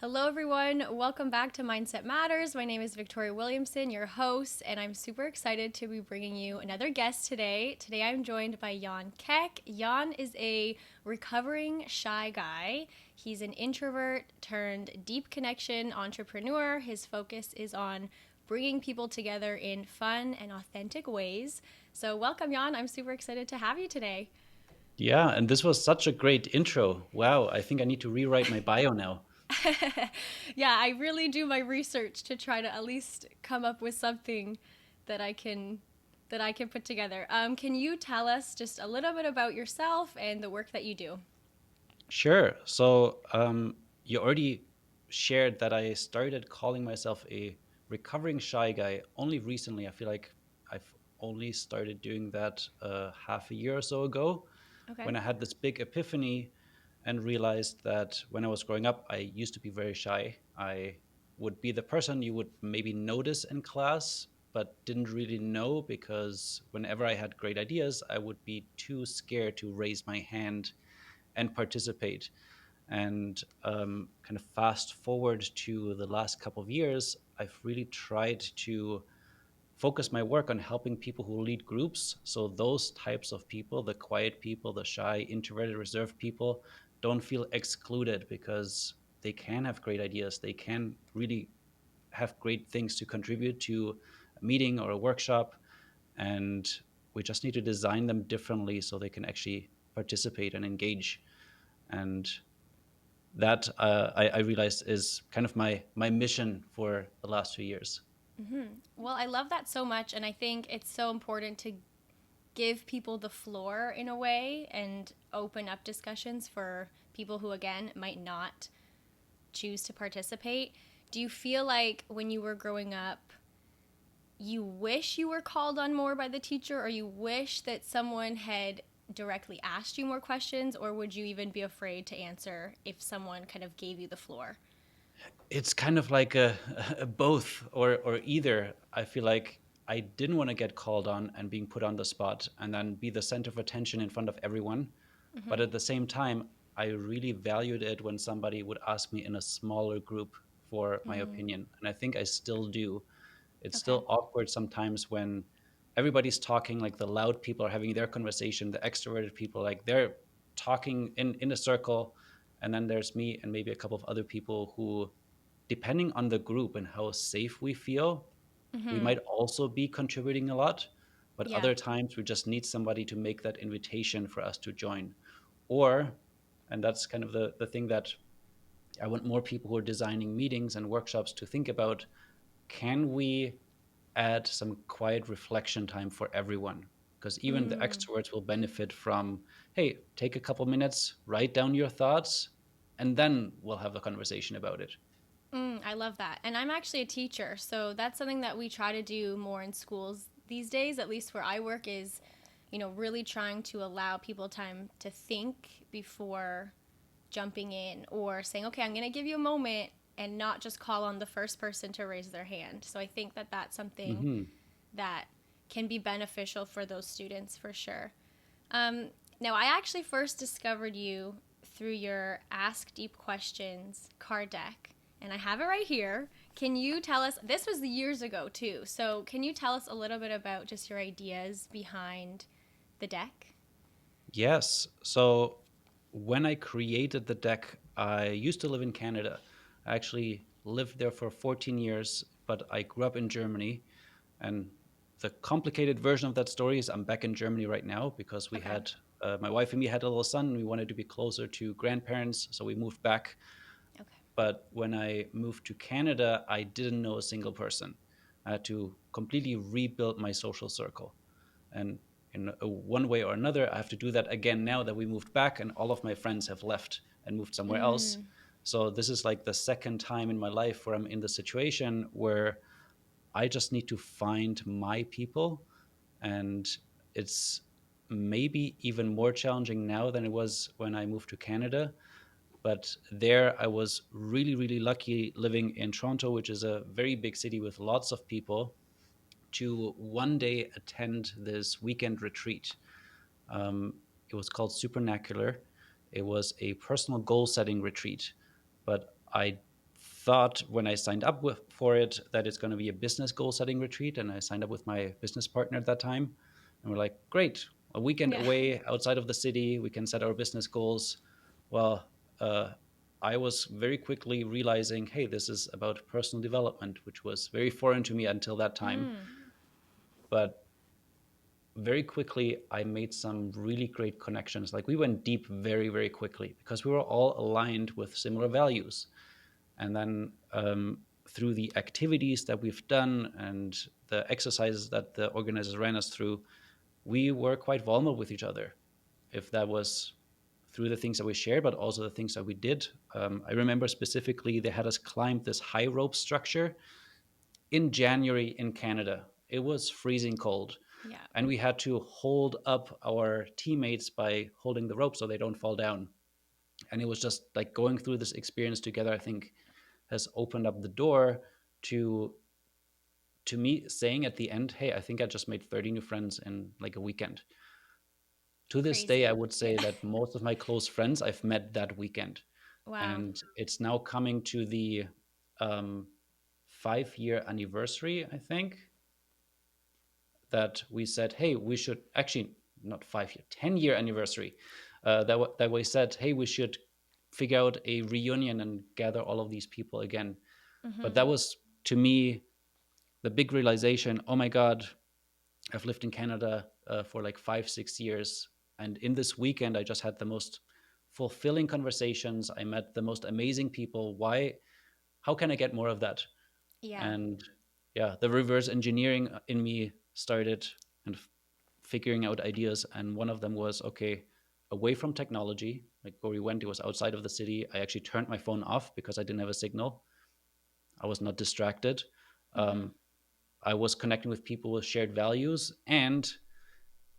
Hello, everyone. Welcome back to Mindset Matters. My name is Victoria Williamson, your host, and I'm super excited to be bringing you another guest today. Today, I'm joined by KECK. Jan is a recovering shy guy. He's an introvert turned deep connection entrepreneur. His focus is on bringing people together in fun and authentic ways. So, welcome, Jan. I'm super excited to have you today. Yeah, and this was such a great intro. Wow, I think I need to rewrite my bio now. Yeah, I really do my research to try to at least come up with something that I can that I can put together. Can you tell us just a little bit about yourself and the work that you do? Sure. So, you already shared that I started calling myself a recovering shy guy only recently. I feel like I've only started doing that half a year or so ago Okay. when I had this big epiphany and realized that when I was growing up, I used to be very shy. I would be the person you would maybe notice in class, but didn't really know because whenever I had great ideas, I would be too scared to raise my hand and participate. And kind of fast forward to the last couple of years, I've really tried to focus my work on helping people who lead groups. So those types of people, the quiet people, the shy, introverted, reserved people, don't feel excluded because they can have great ideas. They can really have great things to contribute to a meeting or a workshop. And we just need to design them differently so they can actually participate and engage. And that I realized is kind of my mission for the last 2 years. Well, I love that so much, and I think it's so important to give people the floor in a way and open up discussions for people who, again, might not choose to participate. Do you feel like when you were growing up, you wish you were called on more by the teacher, or you wish that someone had directly asked you more questions, or would you even be afraid to answer if someone kind of gave you the floor? It's kind of like a both or either. I feel like I didn't want to get called on and being put on the spot and then be the center of attention in front of everyone. But Mm-hmm. at the same time, I really valued it when somebody would ask me in a smaller group for my Mm, opinion. And I think I still do. It's okay. still awkward sometimes when everybody's talking, like the loud people are having their conversation, the extroverted people, like they're talking in a circle. And then there's me and maybe a couple of other people who, depending on the group and how safe we feel, we Mm-hmm. might also be contributing a lot. But Yeah. other times we just need somebody to make that invitation for us to join. Or, and that's kind of the thing that I want more people who are designing meetings and workshops to think about, can we add some quiet reflection time for everyone? Because even the Mm, extroverts will benefit from, hey, take a couple minutes, write down your thoughts, and then we'll have a conversation about it. I love that. And I'm actually a teacher, so that's something that we try to do more in schools these days, at least where I work, is, really trying to allow people time to think before jumping in or saying, okay, I'm going to give you a moment and not just call on the first person to raise their hand. So I think that that's something Hmm. that can be beneficial for those students for sure. Um, Now, I actually first discovered you through your Ask Deep Questions card deck, and I have it right here. Can you tell us? This was years ago too, so can you tell us a little bit about just your ideas behind the deck? Yes. So when I created the deck, I used to live in Canada. I actually lived there for 14 years, but I grew up in Germany. And the complicated version of that story is I'm back in Germany right now because we Okay. had, my wife and me had a little son and we wanted to be closer to grandparents. So we moved back. Okay. But when I moved to Canada, I didn't know a single person. I had to completely rebuild my social circle. And in one way or another, I have to do that again now that we moved back and all of my friends have left and moved somewhere else. Mm, So this is like the second time in my life where I'm in the situation where I just need to find my people. And it's maybe even more challenging now than it was when I moved to Canada. But there I was really, really lucky living in Toronto, which is a very big city with lots of people, to one day attend this weekend retreat. It was called Supernacular. It was a personal goal setting retreat. But I thought when I signed up for it that it's going to be a business goal setting retreat. And I signed up with my business partner at that time. And we're like, great, a weekend Yeah. away outside of the city. We can set our business goals. Well, uh, I was very quickly realizing, hey, this is about personal development, which was very foreign to me until that time. Mm. But very quickly, I made some really great connections. Like we went deep very, very quickly because we were all aligned with similar values. And then through the activities that we've done and the exercises that the organizers ran us through, we were quite vulnerable with each other. If that was through the things that we shared, but also the things that we did. I remember specifically they had us climb this high rope structure in January in Canada. It was freezing cold. Yeah. And we had to hold up our teammates by holding the rope so they don't fall down. And it was just like going through this experience together, I think, has opened up the door to me saying at the end, hey, I think I just made 30 new friends in like a weekend. To this day, I Crazy. would Yeah. say that most of my close friends I've met that weekend. Wow. And it's now coming to the 5 year anniversary, I think, that we said, hey, we should actually not 5 year, 10 year anniversary. That we said, hey, we should figure out a reunion and gather all of these people again. But Mm-hmm. that was to me the big realization. Oh my God, I've lived in Canada for like 5, 6 years, and in this weekend, I just had the most fulfilling conversations. I met the most amazing people. Why? How can I get more of that? Yeah. And yeah, the reverse engineering in me started and figuring out ideas. And one of them was, okay, away from technology, like where we went, it was outside of the city. I actually turned my phone off because I didn't have a signal. I was not distracted. Mm-hmm. um, I was connecting with people with shared values, and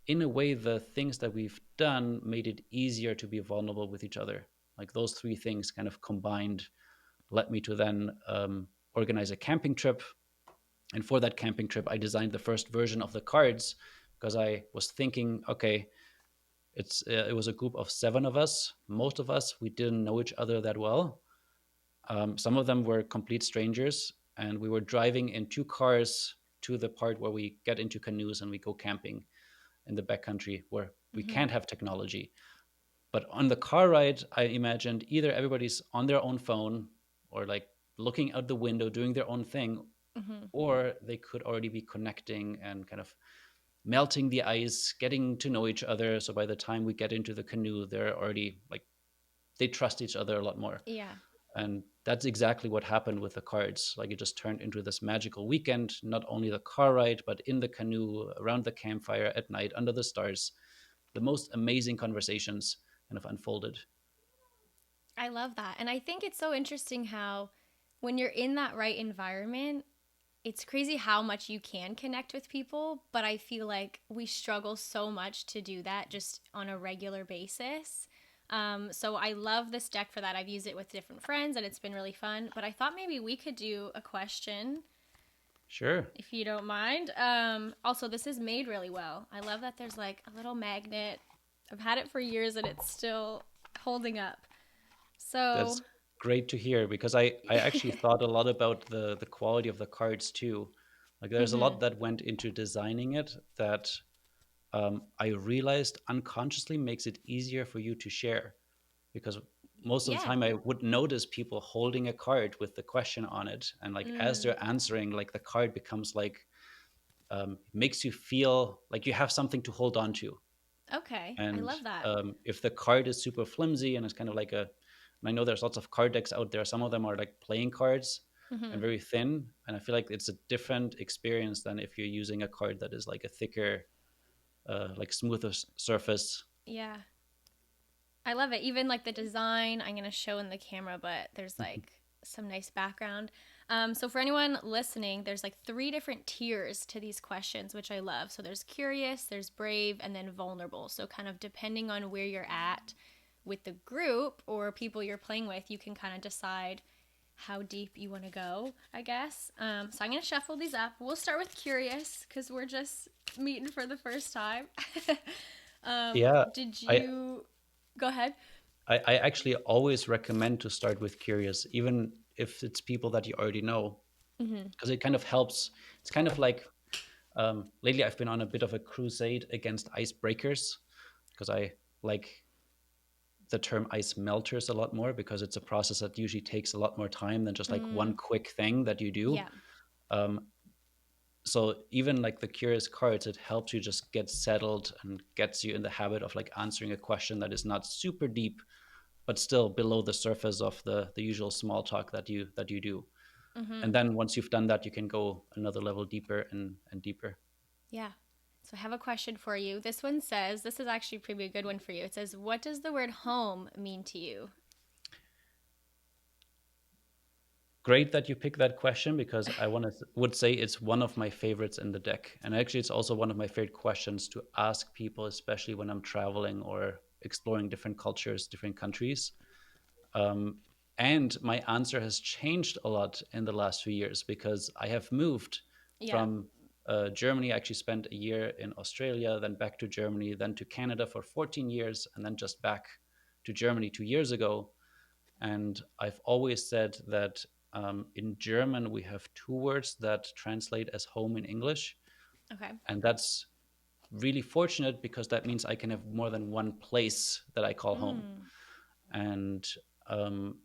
in a way the things that we've done made it easier to be vulnerable with each other. Like those three things kind of combined led me to then organize a camping trip. And for that camping trip, I designed the first version of the cards because I was thinking, okay, it was a group of 7 of us. Most of us we didn't know each other that well. Some of them were complete strangers, and we were driving in 2 cars to the part where we get into canoes and we go camping in the backcountry where we Mm-hmm. can't have technology. But on the car ride, I imagined either everybody's on their own phone or like looking out the window doing their own thing, Mm-hmm. or they could already be connecting and kind of melting the ice, getting to know each other. So by the time we get into the canoe, they're already like they trust each other a lot more. Yeah. And that's exactly what happened with the cards. Like it just turned into this magical weekend, not only the car ride, but in the canoe, around the campfire at night, under the stars. The most amazing conversations kind of unfolded. I love that. And I think it's so interesting how when you're in that right environment, it's crazy how much you can connect with people, but I feel like we struggle so much to do that just on a regular basis. So I love this deck for that. I've used it with different friends and it's been really fun. But I thought maybe we could do a question Sure. if you don't mind. Also, this is made really well. I love that there's like a little magnet. I've had it for years and it's still holding up. So, That's great to hear because I actually thought a lot about the quality of the cards too. Like there's a mm-hmm. lot that went into designing it that I realized unconsciously makes it easier for you to share, because most of the Yeah. time I would notice people holding a card with the question on it, and like as Mm, they're answering, like the card becomes like makes you feel like you have something to hold on to. okay. I And love that. if the card is super flimsy and it's kind of like a, and I know there's lots of card decks out there. Some of them are like playing cards Mm-hmm. and very thin, and I feel like it's a different experience than if you're using a card that is like a thicker, like smoother surface. Yeah. I love it. Even like the design, I'm going to show in the camera, but there's like some nice background. So for anyone listening, there's like 3 different tiers to these questions, which I love. So there's curious, there's brave, and then vulnerable. So kind of depending on where you're at with the group or people you're playing with, you can kind of decide how deep you want to go, I guess. So I'm going to shuffle these up. We'll start with curious because we're just meeting for the first time. Yeah, Did I you go ahead? I actually always recommend to start with curious, even if it's people that you already know, Mm-hmm. because it kind of helps. It's kind of like lately I've been on a bit of a crusade against icebreakers because I like the term ice melters a lot more because it's a process that usually takes a lot more time than just like one Mm, quick thing that you do. yeah. Um, so even like the curious cards, it helps you just get settled and gets you in the habit of like answering a question that is not super deep, but still below the surface of the usual small talk that you do. Mm-hmm. And then once you've done that, you can go another level deeper and deeper. Yeah. So I have a question for you. This one says, this is actually pretty a good one for you. It says, what does the word home mean to you? Great that you picked that question because I would say it's one of my favorites in the deck, and actually it's also one of my favorite questions to ask people, especially when I'm traveling or exploring different cultures, different countries. Um, and my answer has changed a lot in the last few years because I have moved Yeah. from Germany. I actually spent a year in Australia, then back to Germany, then to Canada for 14 years, and then just back to Germany 2 years ago. And I've always said that in German, we have two words that translate as home in English. Okay. And that's really fortunate because that means I can have more than one place that I call home. Mm. And um,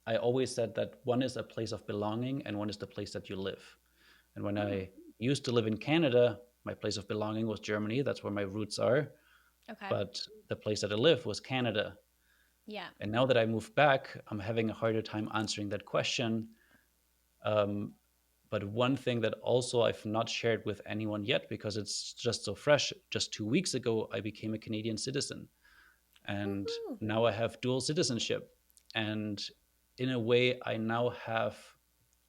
I always said that one is a place of belonging and one is the place that you live. And when Mm. I used to live in Canada, my place of belonging was Germany. That's where my roots are. Okay. But the place that I live was Canada. Yeah. And now that I moved back, I'm having a harder time answering that question. Um, but one thing that also I've not shared with anyone yet because it's just so fresh, just 2 weeks ago, I became a Canadian citizen. And Woohoo. now I have dual citizenship. And in a way, I now have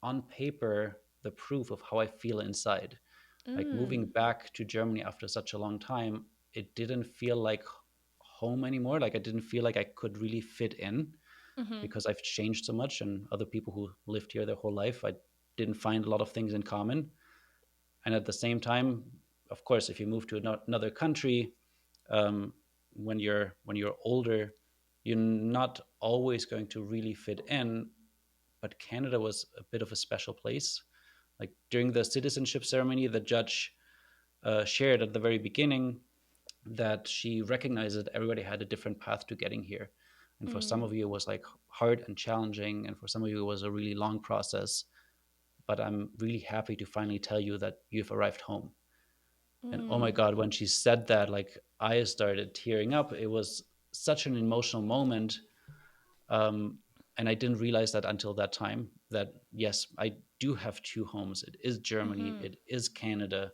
on paper the proof of how I feel inside. Like moving Mm. back to Germany after such a long time, it didn't feel like home anymore. Like I didn't feel like I could really fit in Mm-hmm. because I've changed so much, and other people who lived here their whole life, I didn't find a lot of things in common. And at the same time, of course, if you move to another country, um, when you're older, you're not always going to really fit in. But Canada was a bit of a special place. Like during the citizenship ceremony, the judge shared at the very beginning that she recognized that everybody had a different path to getting here. And for some Mm. of you, it was like hard and challenging. And for some of you, it was a really long process. But I'm really happy to finally tell you that you've arrived home. And oh my Mm. God, when she said that, like I started tearing up. It was such an emotional moment. Um, and I didn't realize that until that time that yes, I do have two homes. It is Germany, Mm-hmm. it is Canada,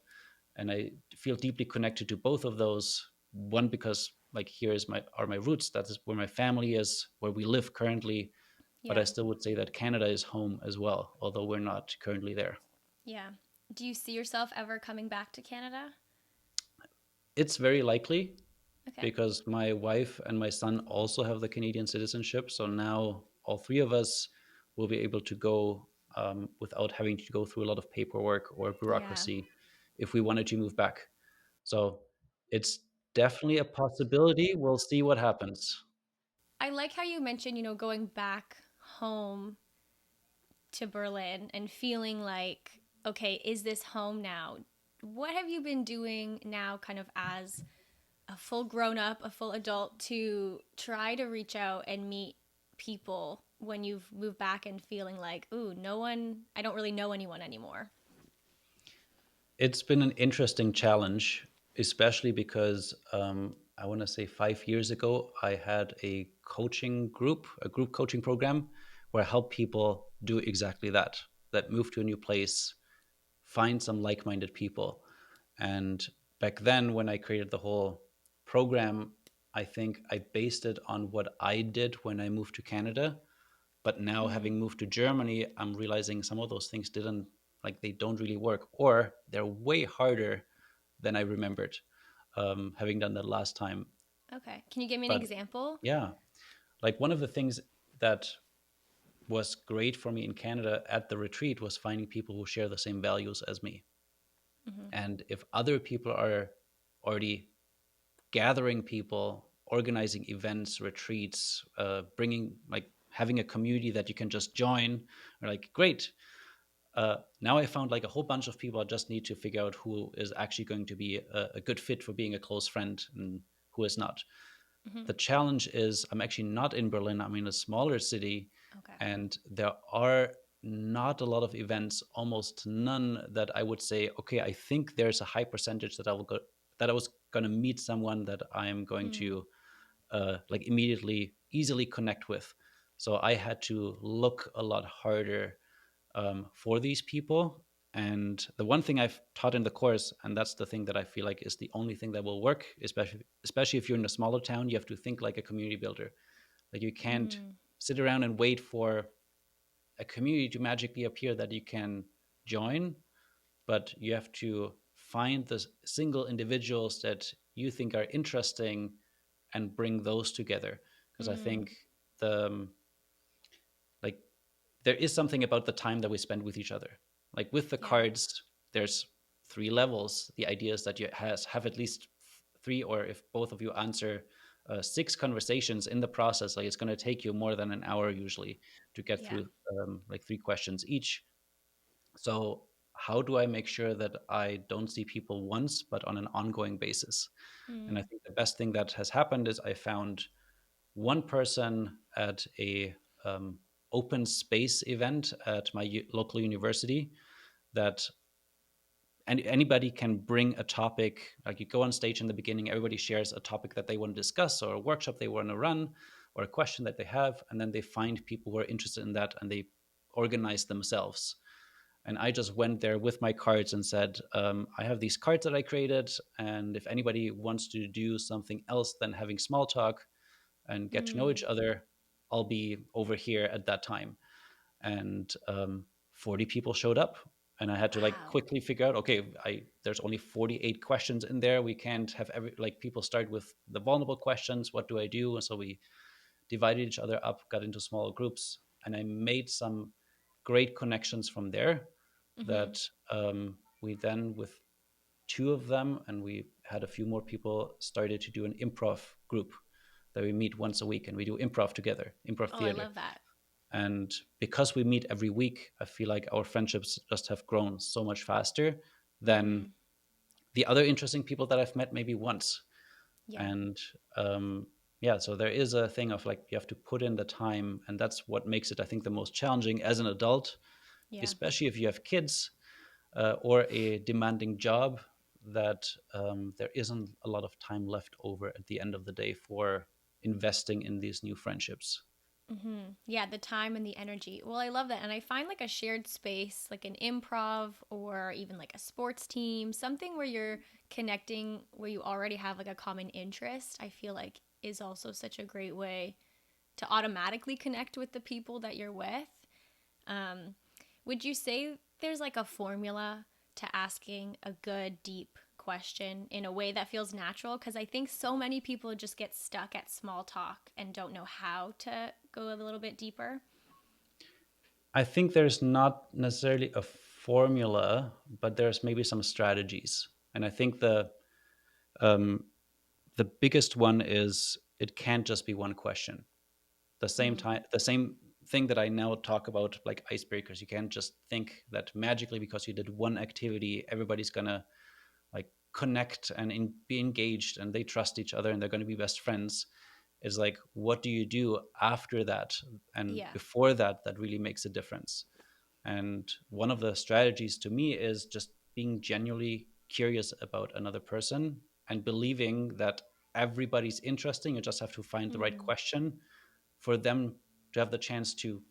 and I feel deeply connected to both of those. One because like here is my are my roots. That is where my family is, where we live currently. But I Yeah. still would say that Canada is home as well, although we're not currently there. Yeah. Do you see yourself ever coming back to Canada? It's very likely Okay. because my wife and my son also have the Canadian citizenship. So now all three of us will be able to go without having to go through a lot of paperwork or Yeah. bureaucracy if we wanted to move back. So it's definitely a possibility. We'll see what happens. I like how you mentioned, going back home to Berlin and feeling like, okay, is this home now? What have you been doing now, kind of as a full grown up, a full adult, to try to reach out and meet people when you've moved back and feeling like, ooh, no one, I don't really know anyone anymore? It's been an interesting challenge, especially because I want to say 5 years ago, I had a group coaching program where I help people do exactly that, that move to a new place, find some like minded people. And back then, when I created the whole program, I think I based it on what I did when I moved to Canada. But now, Mm, having moved to Germany, I'm realizing some of those things didn't, like, they don't really work, or they're way harder than I remembered, having done that last time. okay. Can you give me an But example? yeah, like one of the things that was great for me in Canada at the retreat was finding people who share the same values as me. Mm-hmm. And if other people are already gathering people, organizing events, retreats, bringing like having a community that you can just join. Or like, great, now I found like a whole bunch of people. I just need to figure out who is actually going to be a good fit for being a close friend and who is not. Hmm. The challenge is I'm actually not in Berlin. I'm in a smaller city, Okay. and there are not a lot of events, almost none, that I would say, okay, I think there's a high percentage that that I was going to meet someone that I'm going Mm. to like immediately easily connect with. So I had to look a lot harder for these people. And the one thing I've taught in the course, and that's the thing that I feel like is the only thing that will work, especially if you're in a smaller town, you have to think like a community builder. Like you can't Mm. sit around and wait for a community to magically appear that you can join, but you have to find the single individuals that you think are interesting and bring those together. Because I Mm. think the like there is something about the time that we spend with each other. Like with the Yeah. cards, there's three levels. The idea is that you have at least three, or if both of you answer six conversations in the process, like it's going to take you more than an hour usually to get Yeah. through like three questions each. So how do I make sure that I don't see people once, but on an ongoing basis? And I Mm. think the best thing that has happened is I found one person at a open space event at my local university that anybody can bring a topic. Like you go on stage in the beginning, everybody shares a topic that they want to discuss or a workshop they want to run or a question that they have, and then they find people who are interested in that and they organize themselves. And I just went there with my cards and said, I have these cards that I created, and if anybody wants to do something else than having small talk and get to know Mm. each other, I'll be over here at that time. And 40 people showed up, and I had to like Wow. quickly figure out, okay, I there's only 48 questions in there. We can't have every like people start with the vulnerable questions. What do I do? And so we divided each other up, got into small groups, and I made some great connections from there. Mm-hmm. That we then with two of them, and we had a few more people, started to do an improv group that we meet once a week and we do improv together, improv Oh, I theater. love that. And because we meet every week, I feel like our friendships just have grown so much faster than Mm-hmm. the other interesting people that I've met maybe once. Yeah. And yeah, so there is a thing of like you have to put in the time, and that's what makes it, I think, the most challenging as an adult, Yeah. especially if you have kids or a demanding job, that there isn't a lot of time left over at the end of the day for investing in these new friendships. Mm-hmm. Yeah, the time and the energy. Well, I love that. And I find like a shared space, like an improv or even like a sports team, something where you're connecting, where you already have like a common interest, I feel like is also such a great way to automatically connect with the people that you're with. Um, would you say there's like a formula to asking a good, deep question in a way that feels natural? Because I think so many people just get stuck at small talk and don't know how to go a little bit deeper. I think there's not necessarily a formula, but there's maybe some strategies. And I think um, the biggest one is it can't just be one question. Mm. The same thing that I now talk about, like icebreakers. You can't just think that magically because you did one activity, everybody's gonna like connect and be engaged and they trust each other and they're going to be best friends. Is like, what do you do after that and Yeah. before that that really makes a difference? And one of the strategies to me is just being genuinely curious about another person and believing that everybody's interesting. You just have to find the right Mm. question for them to have the chance to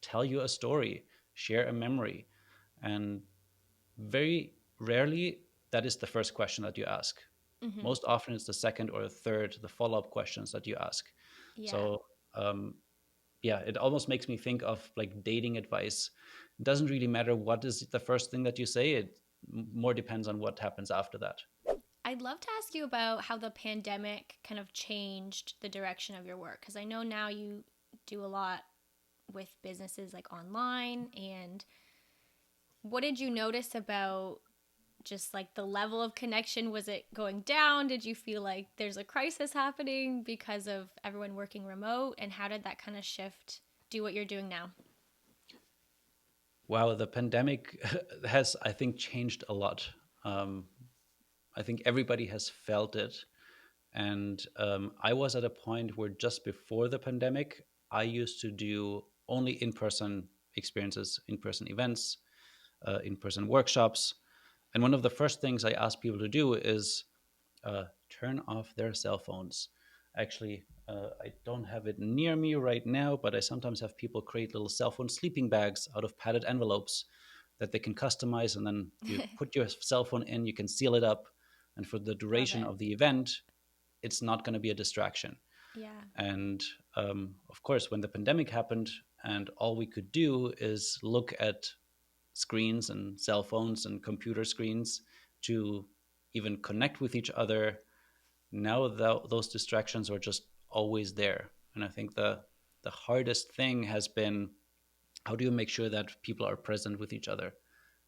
tell you a story, share a memory. And very rarely that is the first question that you ask. Mm-hmm. Most often it's the second or third, the follow-up questions that you ask. Yeah. So yeah, it almost makes me think of like dating advice. It doesn't really matter what is the first thing that you say. It more depends on what happens after that. I'd love to ask you about how the pandemic kind of changed the direction of your work because I know now you do a lot with businesses like online. And what did you notice about just like the level of connection? Was it going down? Did you feel like there's a crisis happening because of everyone working remote? And how did that kind of shift? do what you're doing now? Wow, the pandemic has, I think, changed a lot. Um, I think everybody has felt it. And I was at a point where just before the pandemic, I used to do only in person experiences, in person events, in person workshops. And one of the first things I ask people to do is turn off their cell phones. Actually, I don't have it near me right now, but I sometimes have people create little cell phone sleeping bags out of padded envelopes that they can customize. And then you put your cell phone in, you can seal it up. And for the Love duration it. of the event, it's not going to be a distraction. Yeah. And of course, when the pandemic happened and all we could do is look at screens and cell phones and computer screens to even connect with each other, now those distractions are just always there. And I think the hardest thing has been, how do you make sure that people are present with each other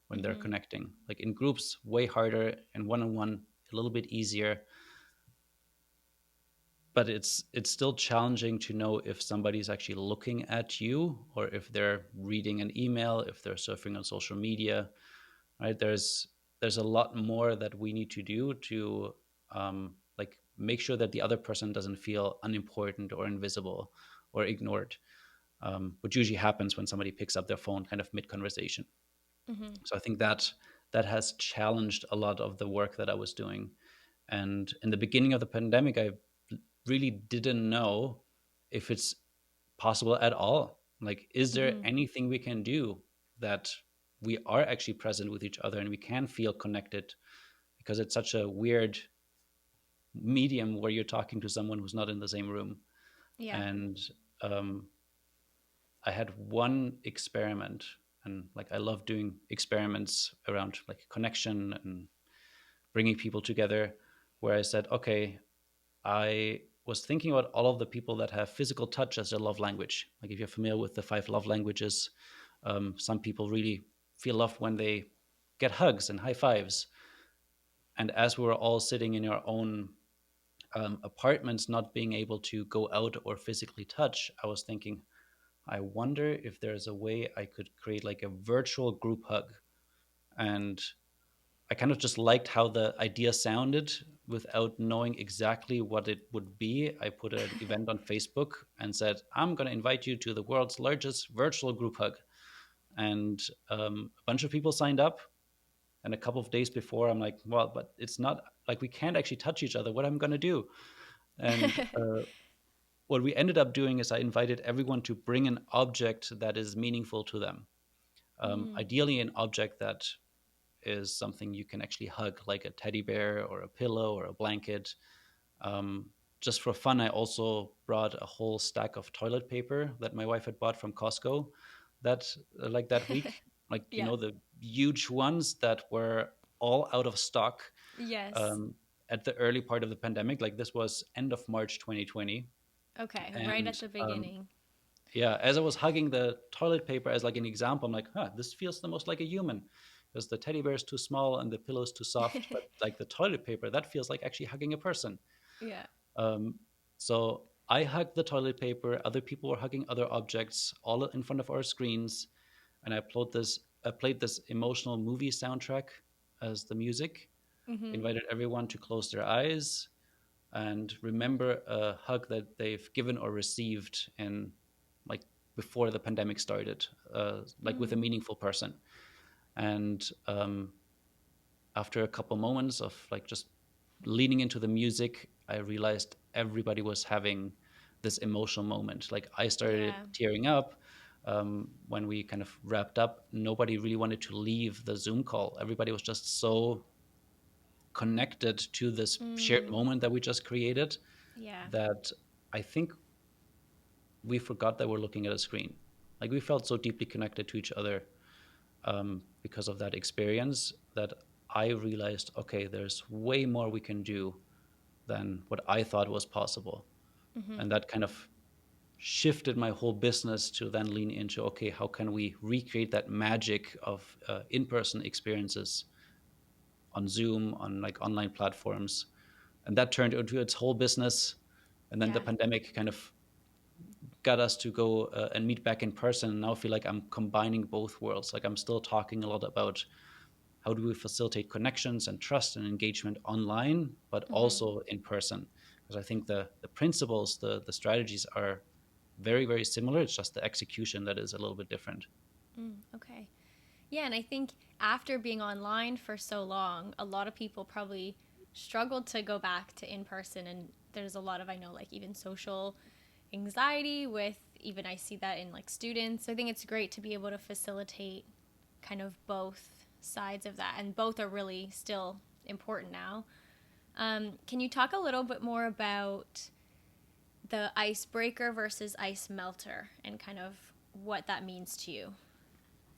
when they're Mm-hmm. connecting? Like in groups, way harder, and one-on-one, a little bit easier. But it's still challenging to know if somebody's actually looking at you or if they're reading an email, if they're surfing on social media, right? There's a lot more that we need to do to like make sure that the other person doesn't feel unimportant or invisible or ignored, which usually happens when somebody picks up their phone kind of mid conversation. Mm-hmm. So I think that has challenged a lot of the work that I was doing. And in the beginning of the pandemic, I really didn't know if it's possible at all. Like, is there Mm-hmm. anything we can do that we are actually present with each other and we can feel connected? Because it's such a weird medium where you're talking to someone who's not in the same room. Yeah. And um, I had one experiment, and like I love doing experiments around like connection and bringing people together, where I said, okay, I was thinking about all of the people that have physical touch as their love language. Like if you're familiar with the five love languages, some people really feel loved when they get hugs and high fives. And as we were all sitting in our own apartments, not being able to go out or physically touch, I was thinking, I wonder if there's a way I could create like a virtual group hug. And I kind of just liked how the idea sounded without knowing exactly what it would be. I put an event on Facebook and said, I'm going to invite you to the world's largest virtual group hug. And a bunch of people signed up. And a couple of days before, I'm like, well, but it's not like we can't actually touch each other. What am I going to do? And what we ended up doing is I invited everyone to bring an object that is meaningful to them. Mm. Ideally, an object that is something you can actually hug, like a teddy bear or a pillow or a blanket. Um, just for fun, I also brought a whole stack of toilet paper that my wife had bought from Costco. That like that week, like Yeah. the huge ones that were all out of stock Yes. um, at the early part of the pandemic. Like this was end of March 2020, Okay. Right and at the beginning. yeah, as I was hugging the toilet paper as like an example, I'm like, huh, this feels the most like a human because the teddy bear is too small and the pillow is too soft. But like the toilet paper, that feels like actually hugging a person. Yeah. Um, so I hugged the toilet paper. Other people were hugging other objects, all in front of our screens, and I played this emotional movie soundtrack as the music. Mm-hmm. Invited everyone to close their eyes and remember a hug that they've given or received in like before the pandemic started, like with a Mm. meaningful person. And after a couple moments of like just leaning into the music, I realized everybody was having this emotional moment. Like I started Yeah. tearing up when we kind of wrapped up. Nobody really wanted to leave the Zoom call. Everybody was just so connected to this shared Mm. moment that we just created Yeah. that I think we forgot that we're looking at a screen. Like we felt so deeply connected to each other because of that experience that I realized, okay, there's way more we can do than what I thought was possible. Mm-hmm. And that kind of shifted my whole business to then lean into, okay, how can we recreate that magic of in-person experiences on Zoom, on like online platforms? And that turned into its whole business. And then the Yeah. pandemic kind of got us to go and meet back in person. And now I feel like I'm combining both worlds. Like I'm still talking a lot about how do we facilitate connections and trust and engagement online, but Mm-hmm. also in person. Because I think the principles, the strategies are very, very similar. It's just the execution that is a little bit different. Okay. Yeah, and I think after being online for so long, a lot of people probably struggled to go back to in person. And there's a lot of, I know, like even social anxiety with, even I see that in like students. I think it's great to be able to facilitate kind of both sides of that. And both are really still important now. Can you talk a little bit more about the icebreaker versus ice melter and kind of what that means to you?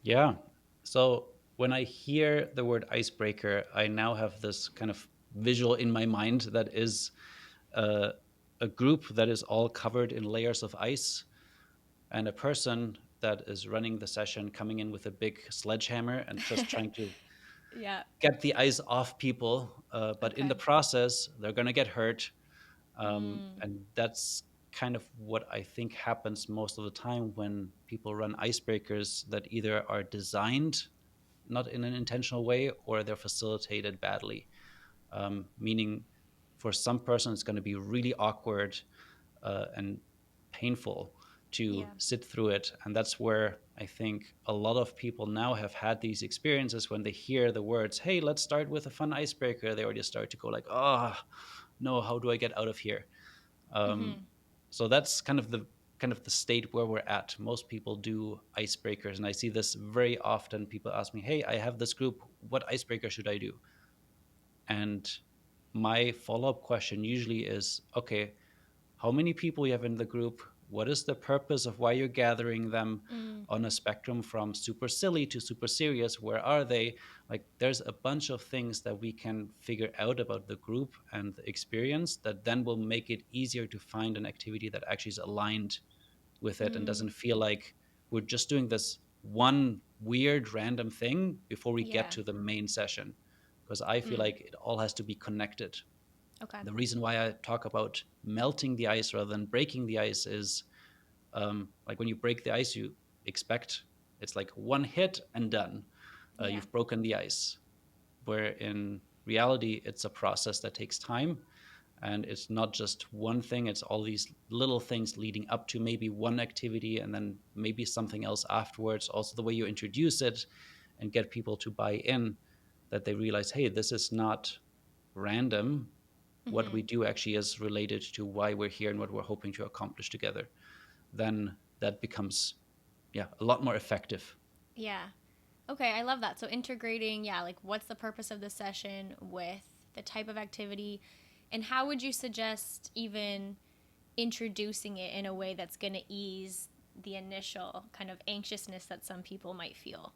Yeah. So when I hear the word icebreaker, I now have this kind of visual in my mind that is uh, a group that is all covered in layers of ice, and a person that is running the session coming in with a big sledgehammer and just trying to Yeah. get the ice off people. But in the Okay. process, they're going to get hurt. Mm, And that's kind of what I think happens most of the time when people run icebreakers that either are designed not in an intentional way or they're facilitated badly. Meaning, for some person, it's going to be really awkward and painful to yeah. sit through it. And that's where I think a lot of people now have had these experiences when they hear the words, hey, let's start with a fun icebreaker. They already start to go like, oh, no, how do I get out of here? Um, Mm-hmm. so that's kind of the state where we're at. Most people do icebreakers, and I see this very often. People ask me, "Hey, I have this group. What icebreaker should I do?" And my follow-up question usually is, "Okay, how many people you have in the group? What is the purpose of why you're gathering them Mm, on a spectrum from super silly to super serious? Where are they? Like, there's a bunch of things that we can figure out about the group and the experience that then will make it easier to find an activity that actually is aligned with it and mm, doesn't feel like we're just doing this one weird random thing before we get yeah. to the main session. Because I feel Mm, like it all has to be connected. okay. The reason why I talk about melting the ice rather than breaking the ice is like when you break the ice, you expect it's like one hit and done. Yeah. You've broken the ice. Where in reality, it's a process that takes time. And it's not just one thing, it's all these little things leading up to maybe one activity and then maybe something else afterwards. Also, the way you introduce it and get people to buy in, that they realize, hey, this is not random. What Mm-hmm. we do actually is related to why we're here and what we're hoping to accomplish together. Then that becomes, yeah, a lot more effective. Yeah. Okay, I love that. So integrating, yeah, like what's the purpose of the session with the type of activity, and how would you suggest even introducing it in a way that's going to ease the initial kind of anxiousness that some people might feel?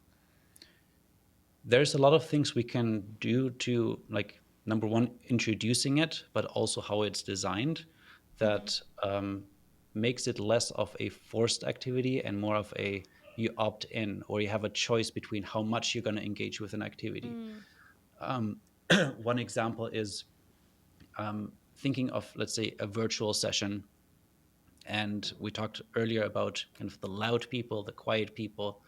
There's a lot of things we can do to, like, number one, introducing it, but also how it's designed Mm-hmm. that makes it less of a forced activity and more of a you opt in or you have a choice between how much you're going to engage with an activity. Mm, um, One example is thinking of, let's say, a virtual session. And we talked earlier about kind of the loud people, the quiet people.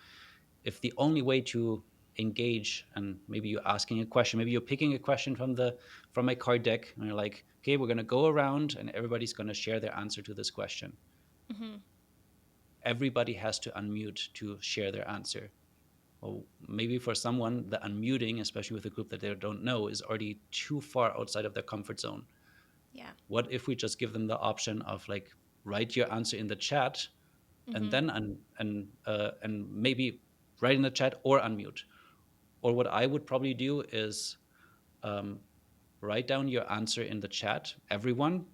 If the only way to engage, and maybe you're asking a question, maybe you're picking a question from a card deck, and you're like, okay, we're going to go around and everybody's going to share their answer to this question. mm-hmm. Everybody has to unmute to share their answer. Well, maybe for someone, the unmuting, especially with a group that they don't know, is already too far outside of their comfort zone. Yeah. What if we just give them the option of like, write your answer in the chat and Mm-hmm. then and maybe write in the chat or unmute. Or what I would probably do is um, write down your answer in the chat, everyone.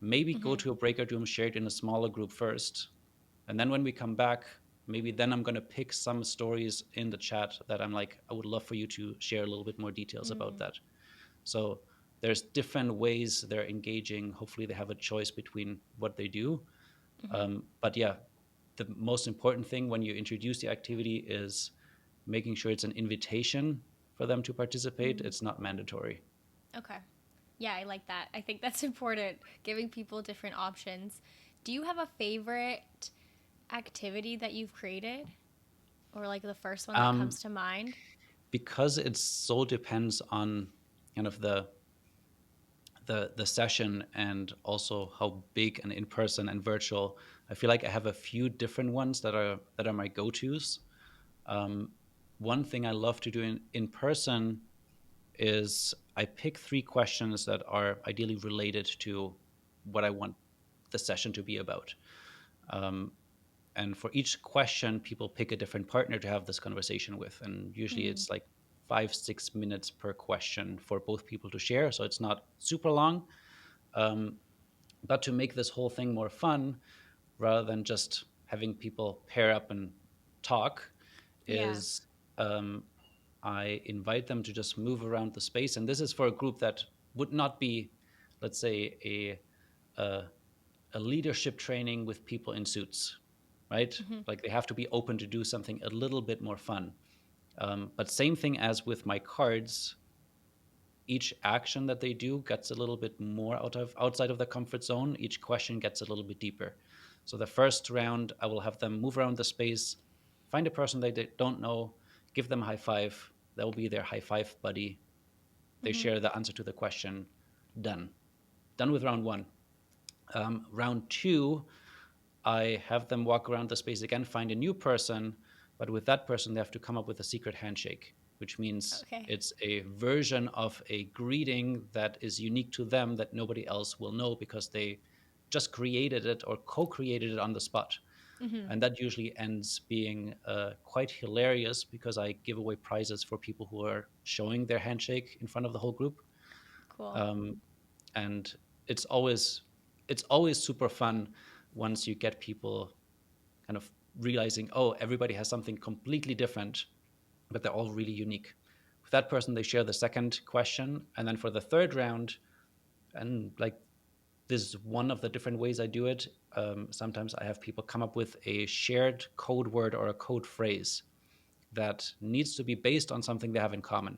Maybe go Mm-hmm. to a breakout room, share it in a smaller group first. And then when we come back, maybe then I'm going to pick some stories in the chat that I'm like, I would love for you to share a little bit more details about Mm, that. So there's different ways they're engaging. Hopefully, they have a choice between what they do. mm-hmm. But yeah, the most important thing when you introduce the activity is making sure it's an invitation for them to participate. Mm. It's not mandatory. Okay. Yeah, I like that. I think that's important, giving people different options. Do you have a favorite activity that you've created, or like the first one that Um, comes to mind? because it so depends on kind of the session and also how big and in person and virtual. I feel like I have a few different ones that are my go-tos. Um, One thing I love to do in person is I pick three questions that are ideally related to what I want the session to be about. Um, and for each question, people pick a different partner to have this conversation with. And usually Mm. it's like 5, 6 minutes per question for both people to share. So it's not super long. Um, but to make this whole thing more fun, rather than just having people pair up and talk, Yeah. is um, I invite them to just move around the space. And this is for a group that would not be, let's say, a, a leadership training with people in suits, right? Hmm. Like they have to be open to do something a little bit more fun. But same thing as with my cards, each action that they do gets a little bit more outside of the comfort zone. Each question gets a little bit deeper. So the first round, I will have them move around the space, find a person they don't know, give them a high five. That will be their high five buddy. They Hmm. share the answer to the question. Done. Done with round one. Round two, I have them walk around the space again, find a new person, but with that person, they have to come up with a secret handshake, which means Okay. it's a version of a greeting that is unique to them that nobody else will know because they just created it or co created it on the spot. Hmm. And that usually ends being quite hilarious because I give away prizes for people who are showing their handshake in front of the whole group. Cool. Um, and it's always it's always super fun once you get people kind of realizing, oh, everybody has something completely different, but they're all really unique. With that person, they share the second question. And then for the third round, and like this is one of the different ways I do it. Sometimes I have people come up with a shared code word or a code phrase that needs to be based on something they have in common.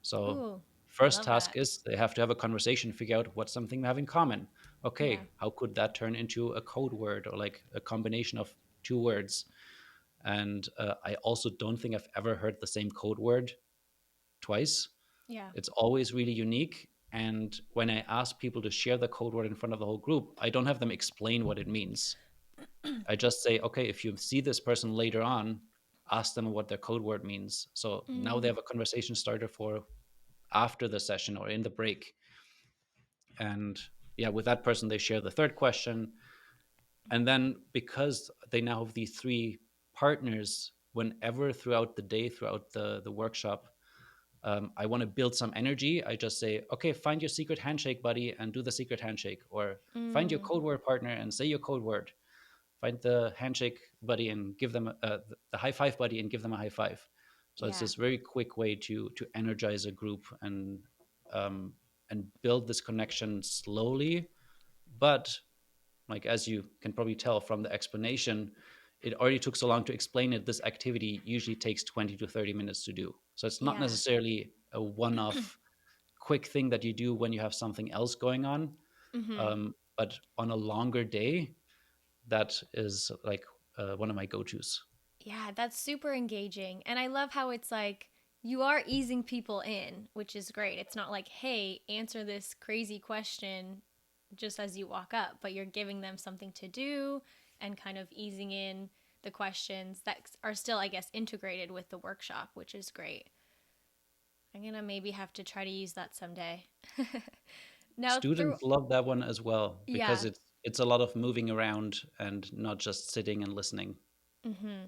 So, Ooh, I first love task that. is they have to have a conversation, figure out what's something we have in common. Yeah. Okay, how could that turn into a code word or like a combination of two words? And I also don't think I've ever heard the same code word twice. Yeah. It's always really unique. And when I ask people to share the code word in front of the whole group, I don't have them explain what it means. I just say, okay, if you see this person later on, ask them what their code word means. So now they Mm. have a conversation starter for after the session or in the break. And yeah, with that person, they share the third question. And then because they now have these three partners, whenever throughout the day, throughout the workshop, I want to build some energy. I just say, okay, find your secret handshake, buddy, and do the secret handshake. Or find your Mm. code word partner and say your code word. Find the handshake buddy and give them the high five buddy and give them a high five. So it's Yeah. this very quick way to energize a group um, and build this connection slowly. But like as you can probably tell from the explanation, it already took so long to explain it. This activity usually takes 20 to 30 minutes to do. So it's not Yeah. necessarily a one-off quick thing that you do when you have something else going on. Hmm. But on a longer day, that is like one of my go-to's. Yeah, that's super engaging. And I love how it's like you are easing people in, which is great. It's not like, hey, answer this crazy question just as you walk up, but you're giving them something to do and kind of easing in the questions that are still, I guess, integrated with the workshop, which is great. I'm going to maybe have to try to use that someday. Now, through, Students love that one as well because yeah. it's a lot of moving around and not just sitting and listening. Hmm.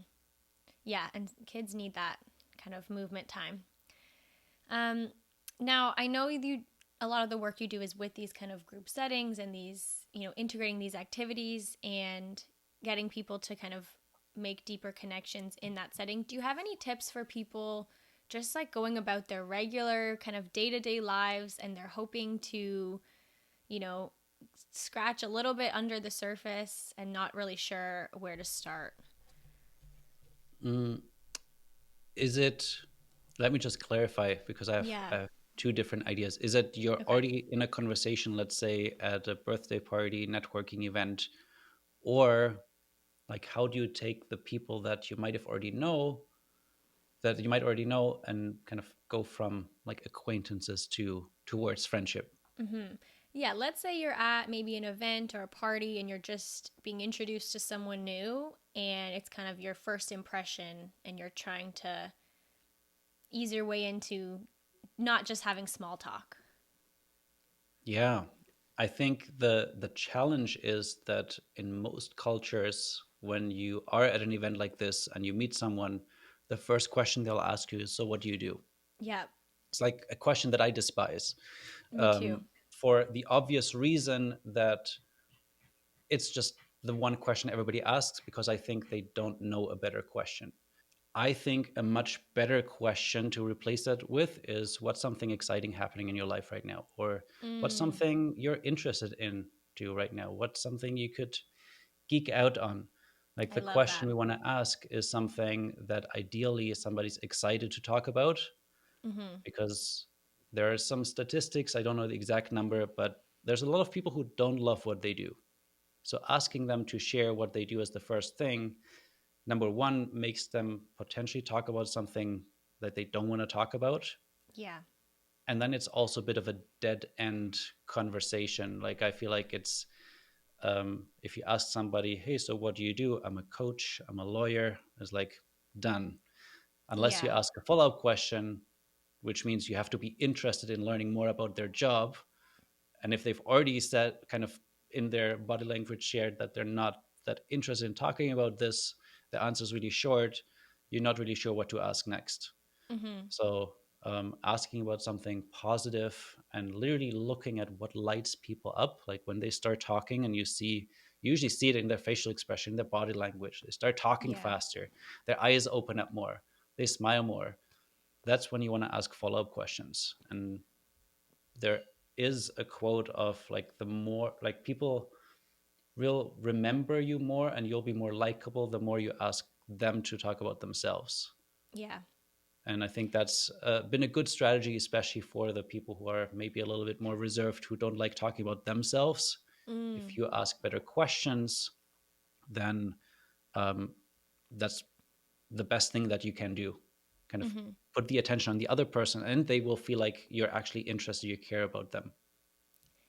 Yeah, and kids need that kind of movement time. Um, Now, I know you a lot of the work you do is with these kind of group settings and these, integrating these activities and getting people to kind of make deeper connections in that setting. Do you have any tips for people just like going about their regular kind of day-to-day lives and they're hoping to, you know, scratch a little bit under the surface and not really sure where to start? Mm, is it, let me just clarify because Yeah. I have two different ideas. Is it you're Okay. already in a conversation, let's say at a birthday party, networking event, Or like, how do you take the people that you might already know and kind of go from like acquaintances to towards friendship? Mm-hmm. Yeah, let's say you're at maybe an event or a party and you're just being introduced to someone new and it's kind of your first impression and you're trying to ease your way into not just having small talk. Yeah. I think the challenge is that in most cultures, when you are at an event like this and you meet someone, the first question they'll ask you is, "So what do you do?" Yeah, It's like a question that I despise, me too. for the obvious reason that it's just the one question everybody asks because I think they don't know a better question. I think a much better question to replace that with is, what's something exciting happening in your life right now? Or what's Mm, something you're interested in do right now? What's something you could geek out on? Like, I the love question that. we want to ask is something that ideally somebody's excited to talk about, Mm-hmm. because there are some statistics, I don't know the exact number, but there's a lot of people who don't love what they do. So asking them to share what they do as the first thing, number one, makes them potentially talk about something that they don't want to talk about. Yeah. And then it's also a bit of a dead end conversation. Like, I feel like it's, if you ask somebody, "Hey, so what do you do?" "I'm a coach, I'm a lawyer," it's like, done. Unless you Yeah. ask a follow up question, which means you have to be interested in learning more about their job. And if they've already said, kind of in their body language, shared that they're not that interested in talking about this, the answer is really short. You're not really sure what to ask next. Mm-hmm. So, asking about something positive and literally looking at what lights people up, like when they start talking, and you usually see it in their facial expression, their body language. They start talking Yeah. faster, their eyes open up more, they smile more. That's when you want to ask follow up questions. And there is a quote of like, the more like people will remember you more and you'll be more likable the more you ask them to talk about themselves. Yeah. And I think that's been a good strategy, especially for the people who are maybe a little bit more reserved, who don't like talking about themselves. If Mm. you ask better questions, then um, that's the best thing that you can do. Kind of Mm-hmm. put the attention on the other person, and they will feel like you're actually interested, you care about them.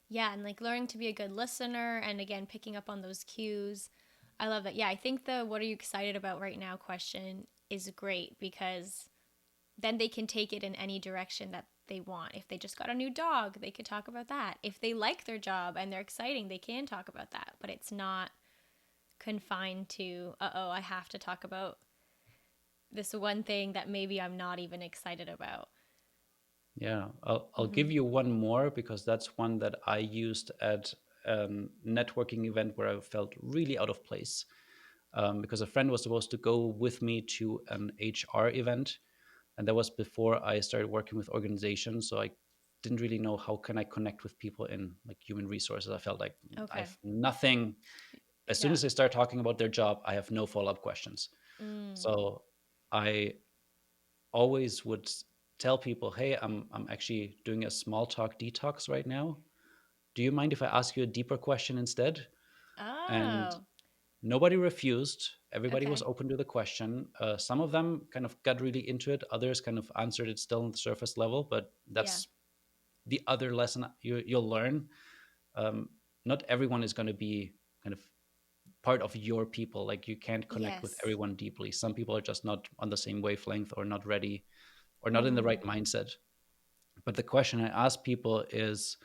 Yeah, and like learning to be a good listener and again picking up on those cues. I love that. Yeah, I think the what are you excited about right now question is great because then they can take it in any direction that they want. If they just got a new dog, they could talk about that. If they like their job and they're exciting, they can talk about that. But it's not confined to, oh, I have to talk about this one thing that maybe I'm not even excited about. Yeah, I'll Mm-hmm. give you one more because that's one that I used at a networking event where I felt really out of place. Because a friend was supposed to go with me to an HR event, and that was before I started working with organizations. So I didn't really know how can I connect with people in like human resources. I felt like Okay. I've nothing. As soon Yeah. as they start talking about their job, I have no follow up questions. Mm. So I always would tell people, "Hey, I'm actually doing a small talk detox right now. Do you mind if I ask you a deeper question instead?" And Oh, nobody refused. Everybody was okay. open to the question. Some of them kind of got really into it. Others kind of answered it still on the surface level. But Yeah. that's the other lesson you'll learn. Um, Not everyone is going to be kind of part of your people. Like, you can't connect with Yes. everyone deeply. Some people are just not on the same wavelength, or not ready, or not in the Mm-hmm. right mindset. But the question I ask people is,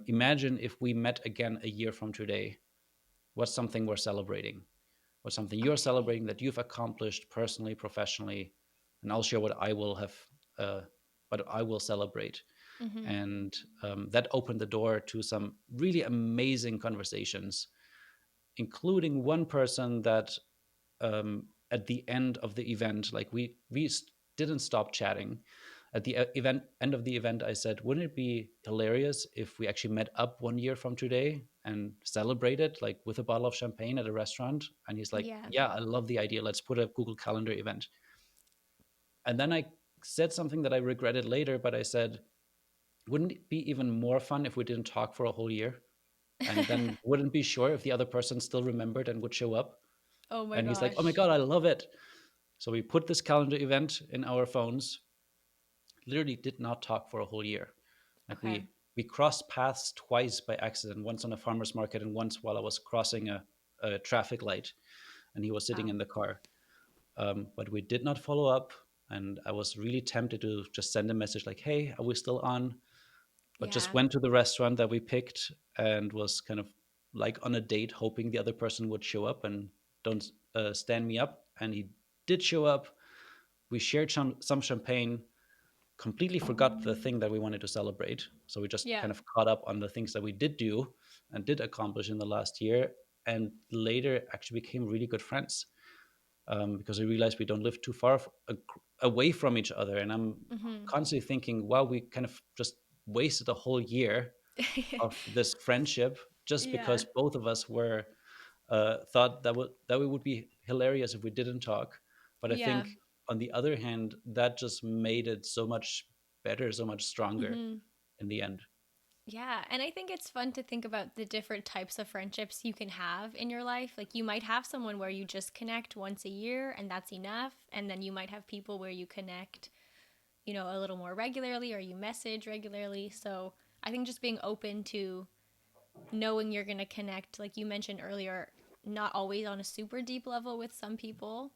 imagine if we met again a year from today. What's something we're celebrating? What's something you're Okay. celebrating that you've accomplished personally, professionally? And I'll share what I will have, uh, what I will celebrate. Mm-hmm. And that opened the door to some really amazing conversations, including one person that, at the end of the event, like didn't stop chatting. At the end of the event, I said, "Wouldn't it be hilarious if we actually met up 1 year from today and celebrated, like with a bottle of champagne at a restaurant?" And he's like, Yeah. "Yeah, I love the idea. Let's put a Google Calendar event." And then I said something that I regretted later, but I said, "Wouldn't it be even more fun if we didn't talk for a whole year?" and then wouldn't be sure if the other person still remembered and would show up. Oh my And he's like, "Oh my gosh. god, I love it." So we put this calendar event in our phones. Literally did not talk for a whole year. Like Okay. we crossed paths twice by accident, once on a farmer's market and once while I was crossing a traffic light and he was sitting Wow. in the car. But we did not follow up. And I was really tempted to just send a message like, "Hey, are we still on?" But just Yeah. went to the restaurant that we picked and was kind of like on a date, hoping the other person would show up and don't stand me up. And he did show up. We shared some champagne, completely forgot the thing that we wanted to celebrate. So we just Yeah. kind of caught up on the things that we did do and did accomplish in the last year. And later actually became really good friends, because we realized we don't live too far away from each other. And I'm Mhm. constantly thinking, wow, we kind of just wasted a whole year of this friendship just Yeah. because both of us were thought that we would be hilarious if we didn't talk. But I Yeah. think on the other hand, that just made it so much better, so much stronger Mhm. in the end. Yeah, and I think it's fun to think about the different types of friendships you can have in your life. Like you might have someone where you just connect once a year and that's enough, and then you might have people where you connect, a little more regularly or you message regularly. So, I think just being open to knowing you're going to connect, like you mentioned earlier, not always on a super deep level with some people,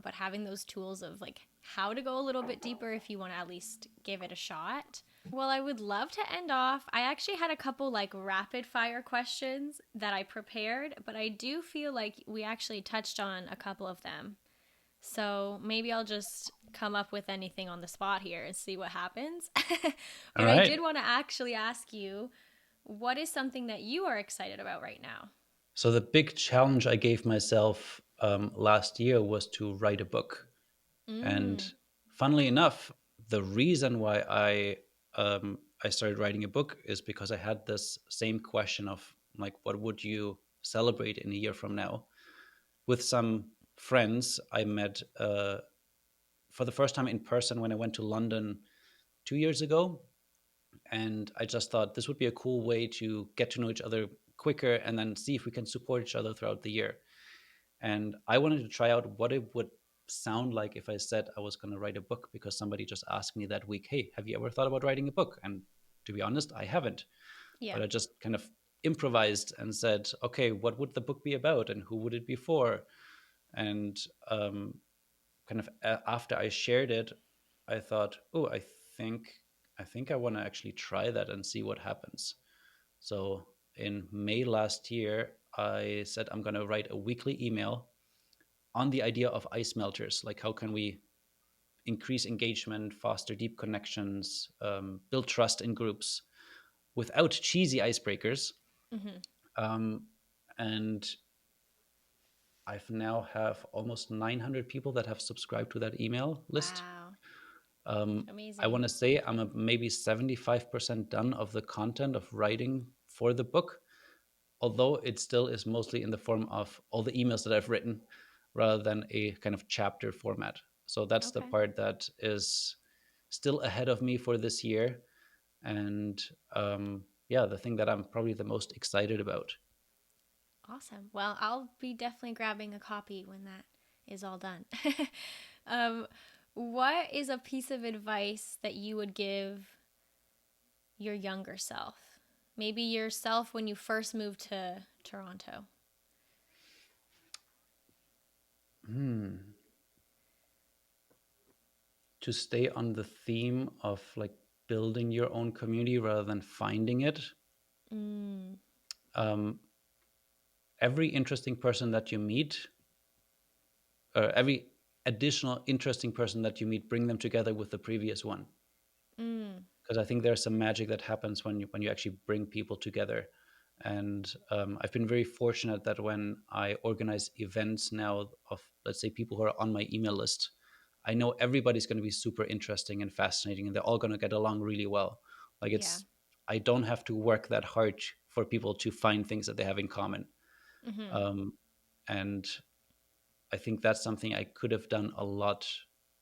but having those tools of like how to go a little bit deeper if you want to at least give it a shot. Well, I would love to end off. I actually had a couple like rapid fire questions that I prepared, but I do feel like we actually touched on a couple of them. So maybe I'll just come up with anything on the spot here and see what happens. All But I right. did want to actually ask you, what is something that you are excited about right now? So the big challenge I gave myself last year was to write a book. And Mm, funnily enough, the reason why I started writing a book is because I had this same question of like, what would you celebrate in a year from now? With some friends I met for the first time in person when I went to London 2 years ago, and I just thought this would be a cool way to get to know each other quicker and then see if we can support each other throughout the year. And I wanted to try out what it would sound like if I said I was going to write a book, because somebody just asked me that week, "Hey, have you ever thought about writing a book?" And to be honest, I haven't. yeah. But I just kind of improvised and said, "Okay, what would the book be about, and who would it be for?" And kind of after I shared it, I thought, "Oh, think I think I want to actually try that and see what happens." So in May last year, I said I'm going to write a weekly email on the idea of ice melters. Like, how can we increase engagement, foster deep connections, build trust in groups without cheesy icebreakers? Hmm. Um, and I've now have almost 900 people that have subscribed to that email list. Wow. I Amazing. want to say I'm maybe 75% done of the content of writing for the book, although it still is mostly in the form of all the emails that I've written rather than a kind of chapter format. So that's the Okay. part that is still ahead of me for this year. And yeah, the thing that I'm probably the most excited about. Awesome. Well, I'll be definitely grabbing a copy when that is all done. um, what is a piece of advice that you would give your younger self? Maybe yourself when you first moved to Toronto. Hmm. To stay on the theme of like building your own community rather than finding it. Mm, Um, every interesting person that you meet, or every additional interesting person that you meet, bring them together with the previous one, mm, because I think there's some magic that happens when you actually bring people together. And I've been very fortunate that when I organize events now of, let's say, people who are on my email list, I know everybody's going to be super interesting and fascinating, and they're all going to get along really well. Like, yeah. I don't have to work that hard for people to find things that they have in common. Mm-hmm. Um, and I think that's something I could have done a lot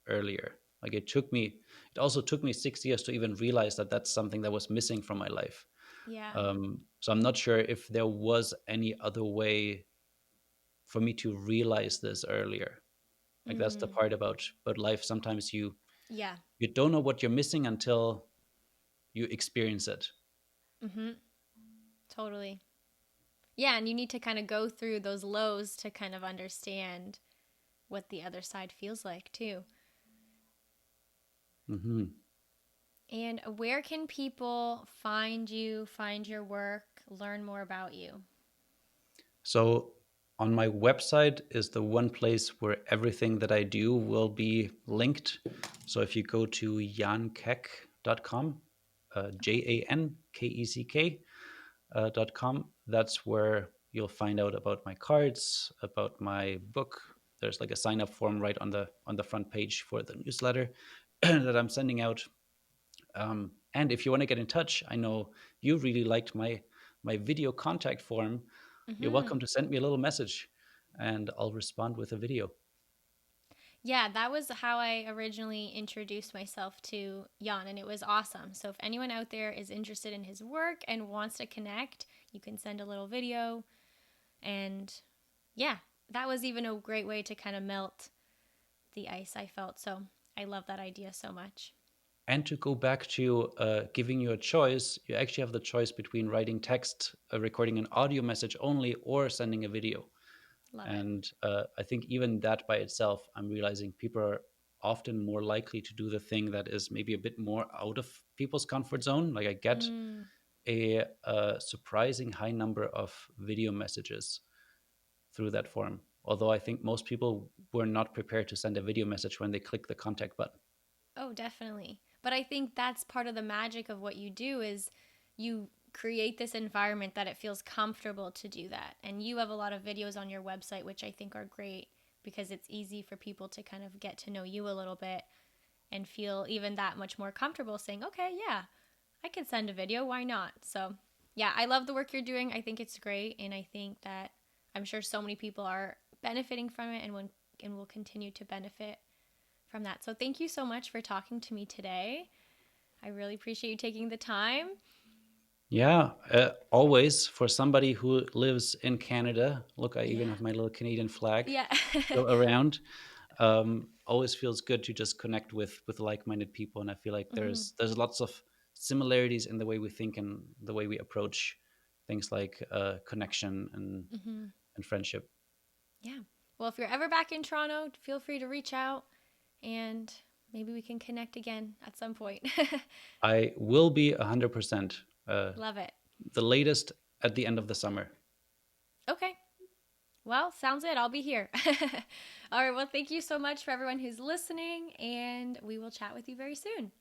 earlier. Like, it also took me 6 years to even realize that that's something that was missing from my life. Yeah. So I'm not sure if there was any other way for me to realize this earlier. Like that's the Mm, part about life. Sometimes yeah. you don't know what you're missing until you experience it. Mm-hmm. Totally. Yeah, and you need to kind of go through those lows to kind of understand what the other side feels like too. Hmm. And where can people find you, find your work, learn more about you? So on my website is the one place where everything that I do will be linked. So if you go to jankeck.com, Okay. JANKECK.com, that's where you'll find out about my cards, about my book. There's like a sign up form right on the front page for the newsletter that I'm sending out. And if you want to get in touch, I know you really liked my video contact form. You're Mm-hmm. welcome to send me a little message, and I'll respond with a video. Yeah, that was how I originally introduced myself to Jan, and it was awesome. So if anyone out there is interested in his work and wants to connect, you can send a little video. And yeah, that was even a great way to kind of melt the ice I felt. So I love that idea so much. And to go back to giving you a choice, you actually have the choice between writing text, recording an audio message only, or sending a video. Love it. And I think even that by itself, I'm realizing people are often more likely to do the thing that is maybe a bit more out of people's comfort zone. Like I get Mm. a surprising high number of video messages through that form. Although I think most people were not prepared to send a video message when they click the contact button. Oh, definitely. But I think that's part of the magic of what you do is you create this environment that it feels comfortable to do that. And you have a lot of videos on your website which I think are great because it's easy for people to kind of get to know you a little bit and feel even that much more comfortable saying, "Okay, yeah, I can send a video, why not?" So, yeah, I love the work you're doing. I think it's great and I think that I'm sure so many people are benefiting from it and will continue to benefit from that. So thank you so much for talking to me today. I really appreciate you taking the time. Yeah, always for somebody who lives in Canada. Look, I even Yeah. have my little Canadian flag Yeah. still around. Always feels good to just connect with like-minded people, and I feel like Hmm. there's lots of similarities in the way we think and the way we approach things like connection Hmm. and friendship. Yeah. Well, if you're ever back in Toronto, feel free to reach out and maybe we can connect again at some point. I will be 100%. Love it. The latest at the end of the summer. Okay. Well, sounds good. I'll be here. All right. Well, thank you so much for everyone who's listening, and we will chat with you very soon.